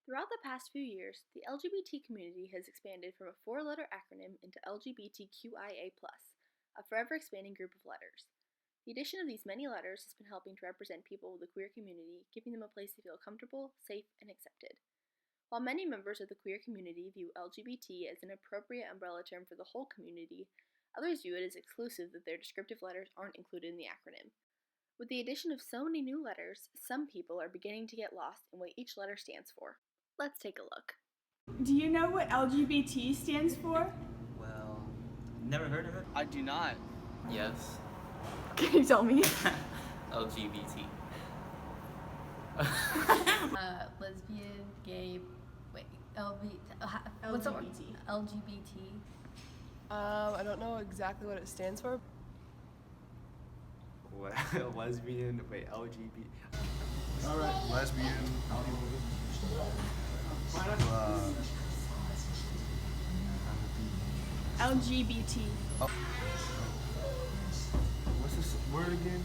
Throughout the past few years, the LGBT community has expanded from a 4-letter acronym into LGBTQIA+, a forever expanding group of letters. The addition of these many letters has been helping to represent people of the queer community, giving them a place to feel comfortable, safe, and accepted. While many members of the queer community view LGBT as an appropriate umbrella term for the whole community, others view it as exclusive that their descriptive letters aren't included in the acronym. With the addition of so many new letters, some people are beginning to get lost in what each letter stands for. Let's take a look. Do you know what LGBT stands for? Well, never heard of it? I do not. Yes. Can you tell me? LGBT. Lesbian, gay, LGBT. What's the word? LGBT. I don't know exactly what it stands for. What? Lesbian, wait, LGBT. Alright, lesbian. LGBT. What's this word again?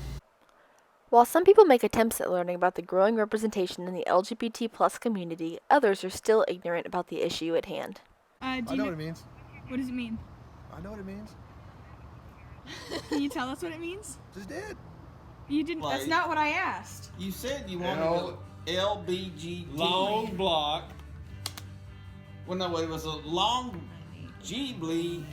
While some people make attempts at learning about the growing representation in the LGBT+ community, others are still ignorant about the issue at hand. I know what it means. What does it mean? I know what it means. Can you tell us what it means? Just did. You didn't. That's not what I asked. You said you wanted LBGT. Long block. Well, no, it was a long G-blee.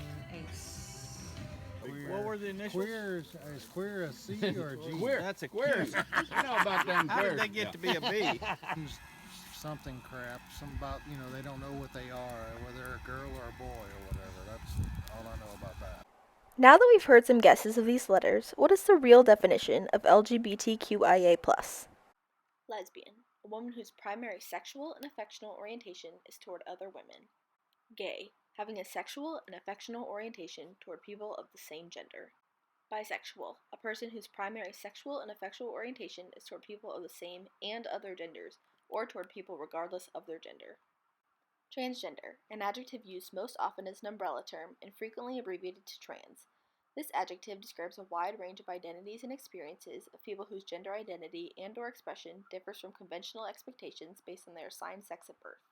What were the initials? Queer is queer a C or a G? Queer. That's a queer. You know about them How queers. did they get to be a B? Something crap. Some about, they don't know what they are, whether they're a girl or a boy or whatever. That's all I know about that. Now that we've heard some guesses of these letters, what is the real definition of LGBTQIA+? Lesbian, a woman whose primary sexual and affectional orientation is toward other women. Gay, having a sexual and affectional orientation toward people of the same gender. Bisexual, a person whose primary sexual and affectional orientation is toward people of the same and other genders, or toward people regardless of their gender. Transgender, an adjective used most often as an umbrella term and frequently abbreviated to trans. This adjective describes a wide range of identities and experiences of people whose gender identity and/or expression differs from conventional expectations based on their assigned sex at birth.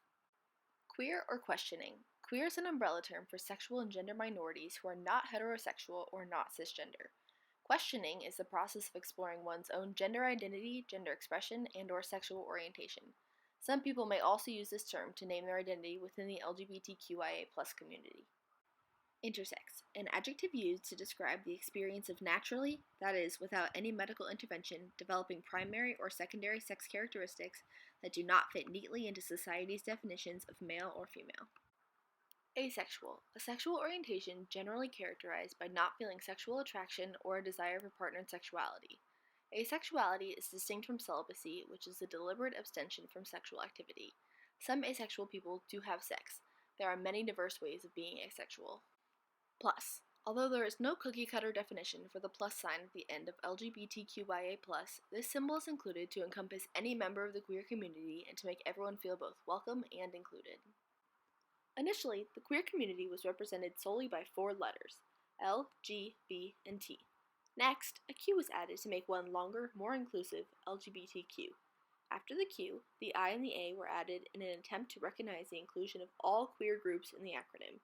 Queer or questioning. Queer is an umbrella term for sexual and gender minorities who are not heterosexual or not cisgender. Questioning is the process of exploring one's own gender identity, gender expression, and/or sexual orientation. Some people may also use this term to name their identity within the LGBTQIA+ community. Intersex, an adjective used to describe the experience of naturally, that is, without any medical intervention, developing primary or secondary sex characteristics that do not fit neatly into society's definitions of male or female. Asexual, a sexual orientation generally characterized by not feeling sexual attraction or a desire for partnered sexuality. Asexuality is distinct from celibacy, which is a deliberate abstention from sexual activity. Some asexual people do have sex. There are many diverse ways of being asexual. Plus, although there is no cookie-cutter definition for the plus sign at the end of LGBTQIA+, this symbol is included to encompass any member of the queer community and to make everyone feel both welcome and included. Initially, the queer community was represented solely by 4 letters, L, G, B, and T. Next, a Q was added to make one longer, more inclusive, LGBTQ. After the Q, the I and the A were added in an attempt to recognize the inclusion of all queer groups in the acronym.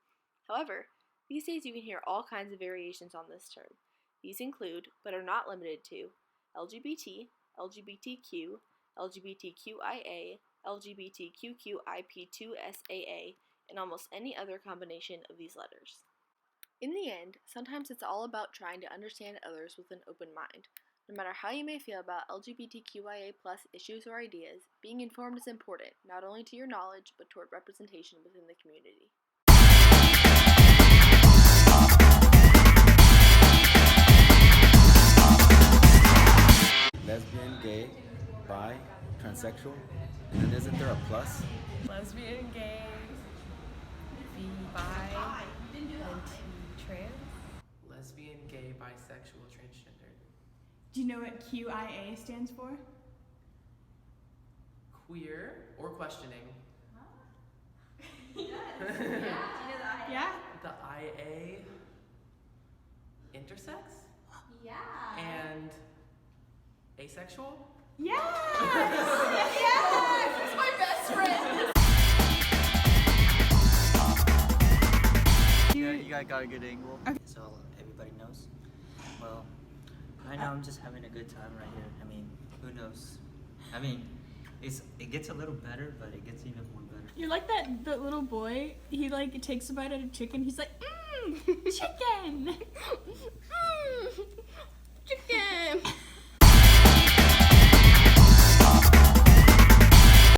However, these days you can hear all kinds of variations on this term. These include, but are not limited to, LGBT, LGBTQ, LGBTQIA, LGBTQIP2SAA, and almost any other combination of these letters. In the end, sometimes it's all about trying to understand others with an open mind. No matter how you may feel about LGBTQIA+ issues or ideas, being informed is important, not only to your knowledge, but toward representation within the community. Lesbian, gay, bi, transsexual, and then isn't there a plus? Lesbian, gay, bi, and trans. Lesbian, gay, bisexual, transgender. Do you know what QIA stands for? Queer or questioning. Yes. Yeah. Do you know that? Yeah? The IA. Intersex? Yeah. And asexual? Yes! Yes! It's my best friend. I got a good angle. So everybody knows. Well, right now I'm just having a good time right here. I mean, who knows? I mean, it gets a little better, but it gets even more better. You're like that little boy. He like takes a bite out of chicken. He's like, chicken.